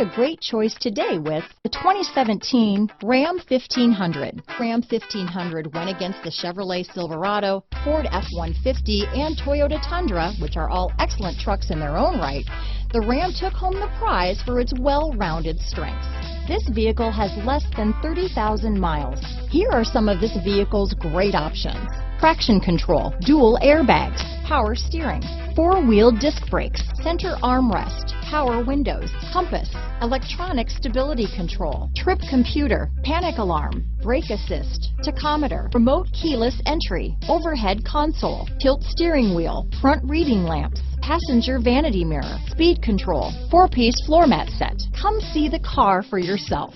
a great choice today with the 2017 Ram 1500. Ram 1500 went against the Chevrolet Silverado, Ford F-150, and Toyota Tundra, which are all excellent trucks in their own right. The Ram took home the prize for its well-rounded strengths. This vehicle has less than 30,000 miles. Here are some of this vehicle's great options: traction control, dual airbags, power steering, four-wheel disc brakes, center armrest, power windows, compass, electronic stability control, trip computer, panic alarm, brake assist, tachometer, remote keyless entry, overhead console, tilt steering wheel, front reading lamps, passenger vanity mirror, speed control, 4-piece floor mat set. Come see the car for yourself.